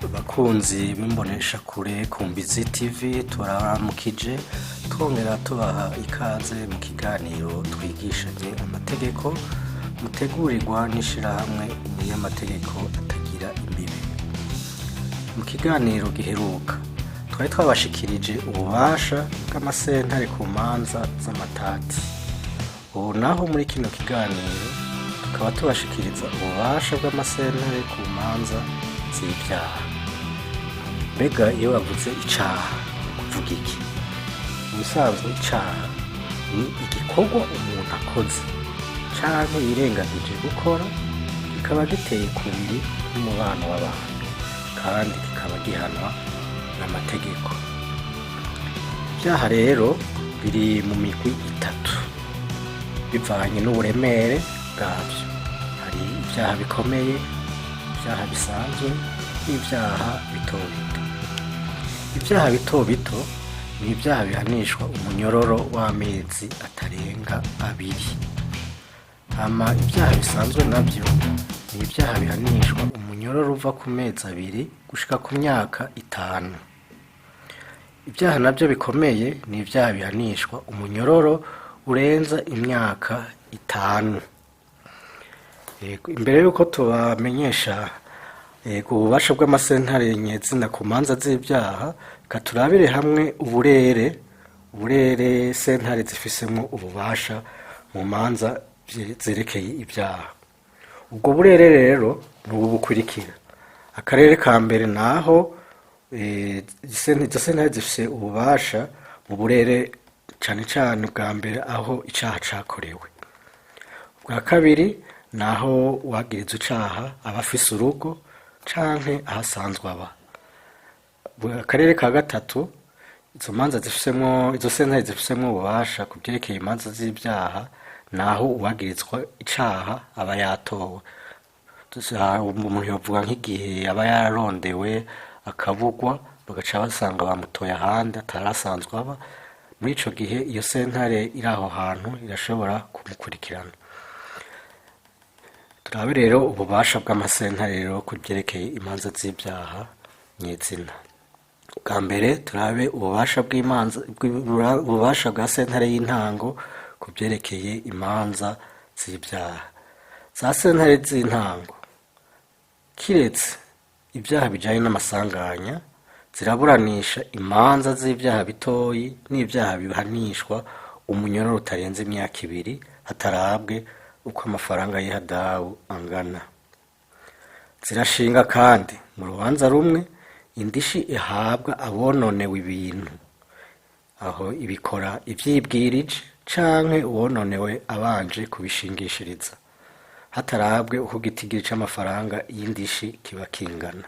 Bakunzi b'imbonesha kure kumbizi TV turaramukije twongera tubaha ikaze mu kiganiro twigishanye amategeko mutegurirwa n'ishirahamwe umunyamategeko atagira imbibe. Mu kiganiro giheruka twari twabashikirije ububasha bw'amasentare ku manza z'amatati. Ubu naho muri kino kiganiro tukaba tubashikiriza ububasha bw'amasentare ku manza z'ibyaha. Mbega iyo bavuze icaha kuvuga iki? Mubisanzwe icaha ni igikorwa umuntu akoze canke yirengagije gukora kikaba giteye kubiri n'umubano w'abantu kandi kikaba gihanwa n'amategeko. Ibyaha rero biri mu migwi itatu bivanye n'uburemere bwavyo. Hari ibyaha bikomeye, ibyaha bisanzwe n'ibyaha bito bito. Ibyaha bito bito ni ibyaha bihanishwa umunyororo w'amezi atarenga 2. Hama ibyaha bisanzwe navyo ni ibyaha bihanishwa umunyororo uva ku mezi 2 gushika ku myaka 5. Ibyaha navyo bikomeye ni ibyaha bihanishwa umunyororo urenza imyaka 5. Imbere yuko tubamenyesha ububasha bw'amasentare nyezina ku manza z'ibyaha, katurabire hamwe uburere sentare zifisemo ububasha mu manza zerekeye ibyaha. Ubwo burere rero ni ubu bukurikira. Akarere ka mbere naho izo sentare zifise ububasha mu burere cane cane bwa mbere aho icaha cakorewe. Ubwa kabiri naho uwagiriza icaha aba afise urugo canke ahasanzwe aba. Akarere ka gatatu izo sentare zifisemo ububasha ku vyerekeye imanza z'ibyaha naho uwagirizwa icaha aba yatowe. Umuntu yovuga nk'igihe aba yararondewe akabugwa bagaca basanga bamutoye ahandi atarasanzwe aba. Muri ico gihe iyo sentare iri aho hantu irashobora kumukurikirana. Turabe rero ububasha bw'amasentare rero ku vyerekeye imanza z'ibyaha nyezina. Bwa mbere turabe ububasha bwa sentare y'intango ku vyerekeye imanza z'ibyaha. Za sentare z'intango kiretse ibyaha bijanye n'amasanganya ziraburanisha imanza z'ibyaha bitoyi n'ibyaha bihanishwa umunyororo utarenze imyaka 2 hatarabwe uko amafaranga y'ihadabu angana. Zirashinga kandi mu rubanza rumwe indishi ihabwa abononewe ibintu, aho ibikora ivyibwirije canke uwononewe abanje kubishingishiriza hatarabwe uko gitigiri c'amafaranga y'indishi kiba kingana.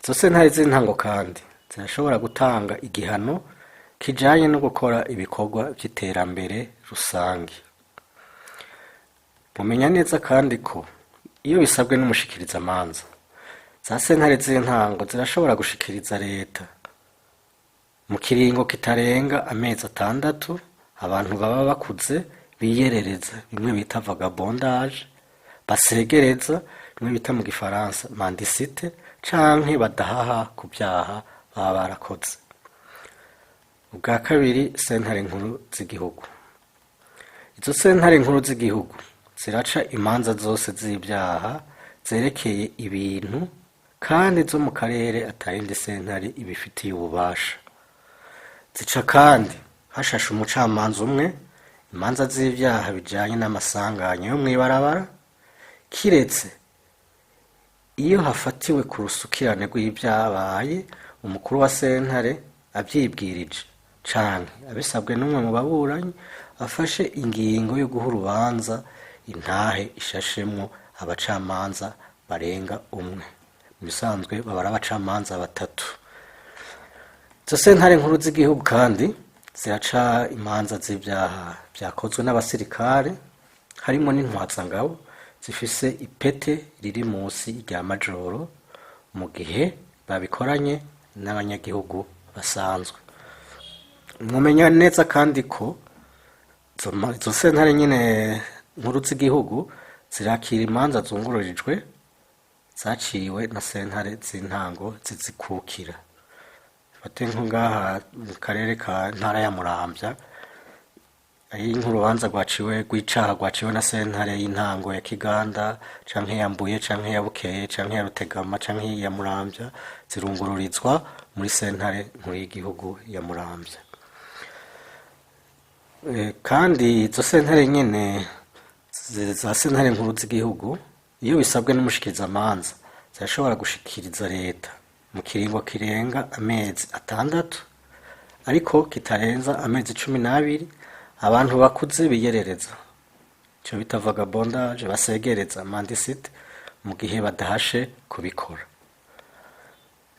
Izo sentare z'intango kandi zirashobora gutanga igihano kijanye no gukora ibikorwa vy'iterambere rusangi. Mumenya neza kandi ko iyo bisabwe n'umushikiriza manza, za sentare z'intango zirashobora gushikiriza leta mu kiringo kitarenga amezi 6 abantu baba bakuze biyerereza, bimwe bita vagabondage, basegereza, bimwe bita mu gifaransa mendicité, canke badahaha ku byaha baba barakoze. Ubwa kabiri sentare nkuru z'igihugu. Izo sentare nkuru z'igihugu ziraca imanza zose z'ibyaha zerekeye ibintu kandi zo mu karere atayindi sentare ibifitiye ububasha. Zica kandi hashashe umucamanza umwe imanza z'ibyaha bijanye n'amasanganya yo mw'ibarabara, kiretse iyo hafatiwe ku rusukirane rw'ibyabaye umukuru wa sentare avyibwirije canke abisabwe n'umwe mu baburanyi afashe ingingo yo guha urubanza intahe ishashemwo abacamanza barenga umwe. Mu bisanzwe babara abacamanza 3. Izo sentare nkuru z'igihugu kandi ziraca imanza z'ibyaha vyakozwe n'abasirikare harimo n'intwazangabo zifise ipete riri musi rya majoro mu gihe babikoranye n'abanyagihugu basanzwe. Mwumenya neza kandi ko izo sentare nyene nkuru z'igihugu zirakira imanza zungururijwe zaciwe na sentare z'intango zizikukira. Fate nko ngaha mu karere ka ntara ya Muramvya, ari nk'urubanza rwaciwe na sentare y'intango ya Kiganda canke ya Mbuye canke ya Bukeye canke ya Rutegama canke ya Muramvya, zirungururizwa muri sentare nkuru y'igihugu ya Muramvya. Kandi izo sentare nyene za sentare nkuru z'igihugu, iyo bisabwe n'umushikirizamanza, zirashobora gushikiriza leta mu kiringo kirenga amezi 6, ariko kitarenza amezi 12, abantu bakuze biyerereza, ico bita vagabondage, basegereza mendicite mu gihe badahashe kubikora.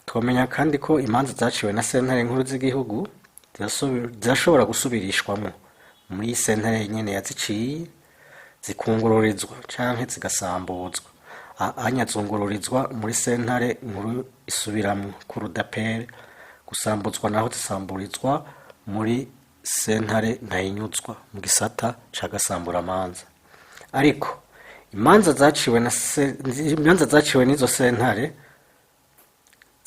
Twomenya kandi ko imanza zaciwe na sentare nkuru z'igihugu zirashobora gusubirishwamo muri sentare nyene yaziciye, zikungururizwa canke zigasambuzwa. Anyazungururizwa muri sentare nkuru isubiramwo ku rudapere, gusambuzwa naho zisamburizwa muri sentare ntahinyuzwa mu gisata ca gasamburamanza. Ariko imanza zaciwe n'izo sentare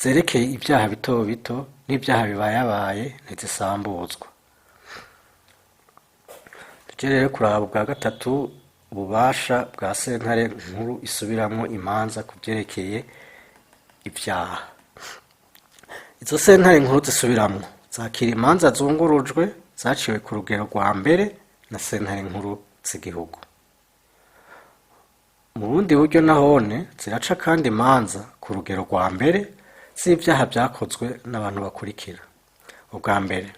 zerekeye ibyaha bito bito n'ibyaha bibayabaye ntizisambuzwa. Tuje rero kuraba ubwa gatatu ububasha bwa sentare nkuru isubiramwo imanza ku vyerekeye ibyaha. Izo sentare nkuru zisubiramwo zakira imanza zungurujwe zaciwe ku rugero rwa mbere na sentare nkuru z'igihugu. Mu bundi buryo nahone ziraca kandi imanza ku rugero rwa mbere z'ibyaha vyakozwe n'abantu bakurikira. Ubwa mbere,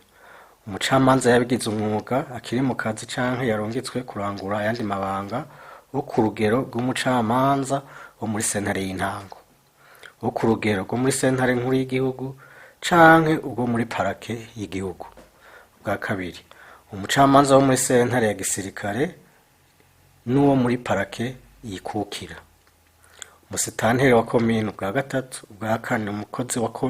umucamanza yabigize umwuga akiri mu kazi canke yarungitswe kurangura ayandi mabanga wo ku rugero rw'umucamanza wo muri sentare y'intango, wo ku rugero rwo muri sentare nkuru y'igihugu canke ubwo muri parake y'igihugu. Ubwa kabiri, umucamanza wo muri sentare ya gisirikare n'uwo muri parake yikukira. Umusitanteri wa komine. Ubwa gatatu. Ubwa kane,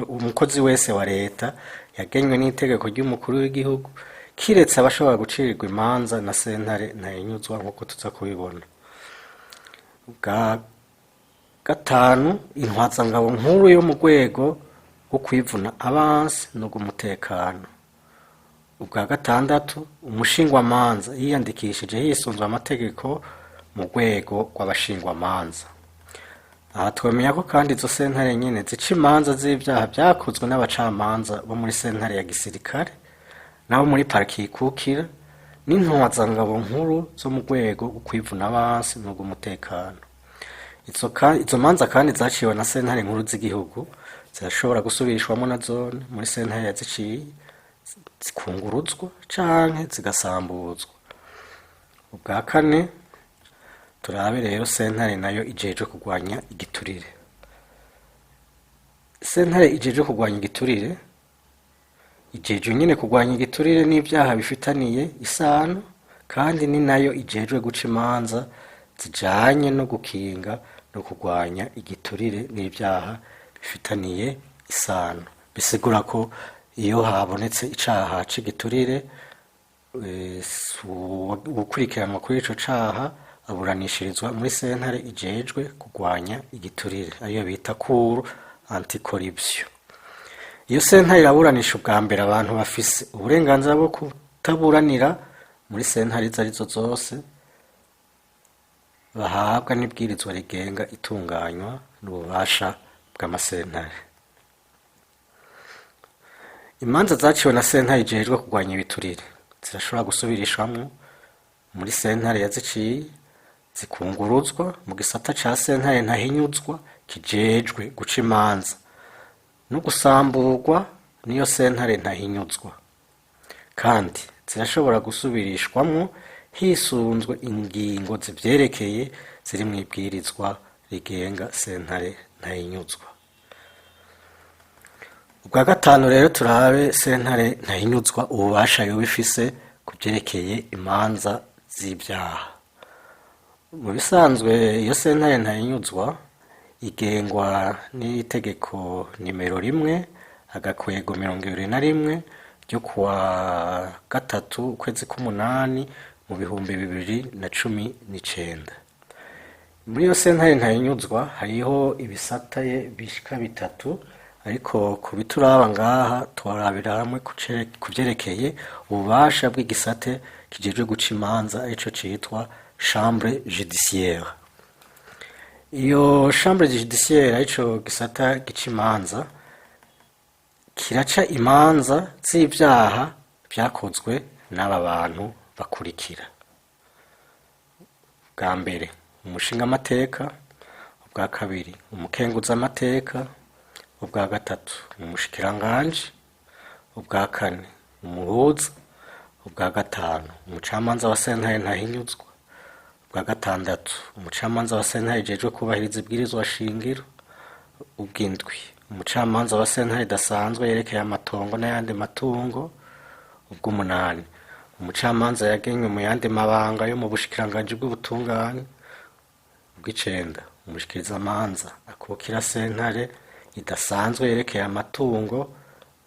umukozi wese wa leta yagenywe n'itegeko ry'umukuru w'igihugu, kiretse abashobora gucirirwa imanza na sentare ntahinyuzwa nk'uko tuza kubibona. Ubwa gatanu, intwazangabo nkuru yo mu rwego rwo kwivuna abansi no gumutekano. Ubwa gatandatu, umushingwamanza yiyandikishije hisunzwe amategeko mu rwego rw'abashingwamanza. Aha twemenya ko kandi izo sentare nyene zica imanza z'ibyaha vyakozwe n'abacamanza bo muri sentare ya gisirikare nabo muri pariki yikukira n'intwazangabo nkuru zo mu rwego rwo kwivuna abansi no gumutekano. Izo manza kandi zaciwe na sentare nkuru z'igihugu zirashobora gusubirishwamo na zone muri sentare yaziciye, zikunguruzwa canke zigasambuzwa. Ubwa kane, turabe rero sentare nayo ijejwe kurwanya igiturire. Sentare ijejwe kurwanya igiturire ijejwe nyene kurwanya igiturire n'ibyaha bifitaniye isano, kandi ni nayo ijejwe guca imanza zijanye no gukinga no kurwanya igiturire n'ibyaha bifitaniye isano. Bisigura ko iyo habonetse icaha c'igiturire, gukurikiranwa kuri ico caha aburanishirizwa muri sentare ijejwe kurwanya igiturire, ariyo bita cour anticorruption. Iyo sentare iraburanisha ubwa mbere abantu bafise uburenganzira bwo kutaburanira muri sentare izo arizo zose bahabwa n'ibwirizwa rigenga itunganywa n'ububasha bw'amasentare. Imanza zaciwe na sentare ijejwe kurwanya ibiturire zirashobora gusubirishwamwo muri sentare yaziciye, zikunguruzwa mu gisata ca sentare ntahinyuzwa kijejwe guca imanza no gusamburwa niyo sentare ntahinyuzwa. Kandi zirashobora gusubirishwamwo hisunzwe ingingo zivyerekeye ziri mu ibwirizwa rigenga sentare ntahinyuzwa. Ubwa gatanu rero, turabe sentare ntahinyuzwa ububasha yoba ifise ku vyerekeye imanza z'ibyaha. Mu bisanzwe iyo sentare ntahinyuzwa igengwa n'itegeko nimero 1/21 ryo kuwa 3/8/2019. muri iyo sentare ntayinyuzwa hariho ibisata bishika bitatu, ariko ku bituraba ngaha twarabira hamwe ku vyerekeye ububasha bw'igisate kijejwe guca imanza arico citwa chambre judiciaire. Iyo chambre judiciaire arico gisata gica imanza kiraca imanza z'ivyaha vyakozwe n'aba bantu bakurikira: bwa mbere umushingamateka, ubwa kabiri umukenguzamateka, ubwa gatatu umushikiranganji, ubwa kane umuhuza, ubwa gatanu umucamanza wa sentare ntahinyuzwa, ubwa gatandatu umucamanza wa sentare ijejwe kubahiriza ibwirizwa shingiro, ubw'indwi umucamanza wa sentare idasanzwe yerekeye amatongo n'ayandi matungo, ubw'umunani umucamanza yagenywe mu yandi mabanga yo mu bushikiranganji bw'ubutungane, ubw'icenda umushikirizamanza akukira sentare idasanzwe yerekeye amatungo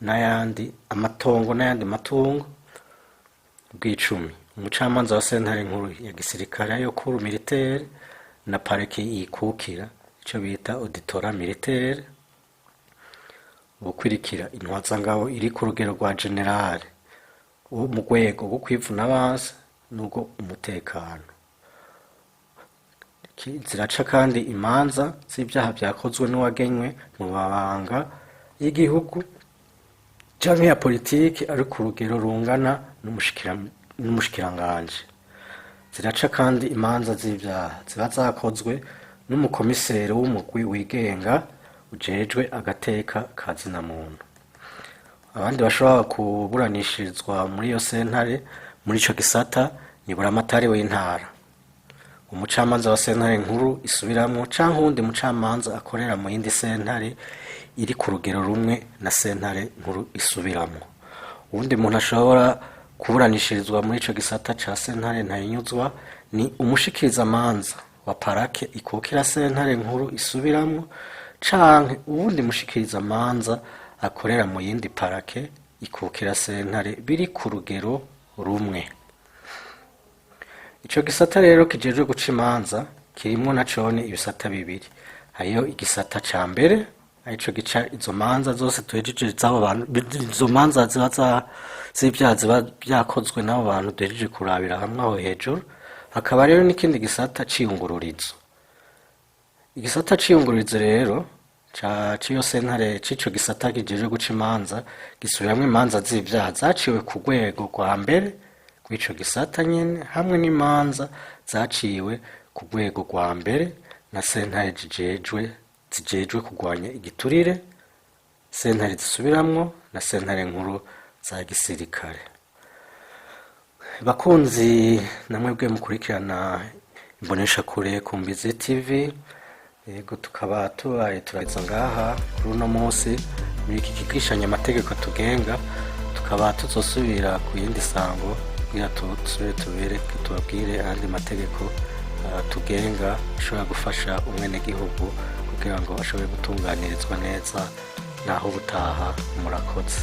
n'ayandi matungo, ubw'icumi umucamanza wa sentare nkuru ya gisirikare yo kuru militaire na parike yikukira ico bita auditora militaire, ubukurikira intwazangabo iri ku rugero rwa generale mu rwego rwo kwivuna abansi n'ubwo umutekano. Ziraca kandi imanza z'ivyaha vyakozwe n'uwagenywe mu mabanga y'igihugu canke ya politiki ari ku rugero rungana n'umushikiranganji. Ziraca kandi imanza z'ivyaha ziba zakozwe n'umukomiseri w'umugwi wigenga ujejwe agateka ka zina muntu. Abandi bashobora kuburanishirizwa muri iyo sentare muri ico gisata ni buramatari w'intara, umucamanza wa sentare nkuru isubiramwo canke uwundi mucamanza akorera mu yindi sentare iri ku rugero rumwe na sentare nkuru isubiramwo. Uwundi muntu ashobora kuburanishirizwa muri ico gisata ca sentare ntayinyuzwa ni umushikirizamanza wa parake ikukira sentare nkuru isubiramwo canke uwundi mushikirizamanza akorera mu yindi parake ikukira sentare biri ku rugero rumwe. Ico gisata rero kijejwe guca imanza kirimwo na cone ibisata bibiri. Hariyo igisata ca mbere arico gica izo manza zose tuhejeje z'abo bantu, izo manza z'ivyaha ziba vyakozwe n'abo bantu duhejeje kurabira hamwe aho hejuru. Hakaba rero n'ikindi gisata c'iyungururizo. Igisata c'iyungururizo rero ciyo sentare c'ico gisata kijejwe guca imanza gisubiramwo imanza z'ivyaha zaciwe ku rwego rwa mbere rw'ico gisata nyene, hamwe n'imanza zaciwe ku rwego rwa mbere na sentare zijejwe kurwanya igiturire, sentare zisubiramwo na sentare nkuru za gisirikare. Bakunzi namwebwe mukurikirana imboneshakure ku Mbizi TV, yego tukaba tubaye turageza ngaha kuri uno munsi muri iki kigishanya amategeko tugenga, tukaba tuzosubira ku yindi sango kugira tusubire tubabwire andi mategeko tugenga ashobora gufasha umwenegihugu kugira ngo ashobore gutunganirizwa neza naho ubutaha. Murakoze.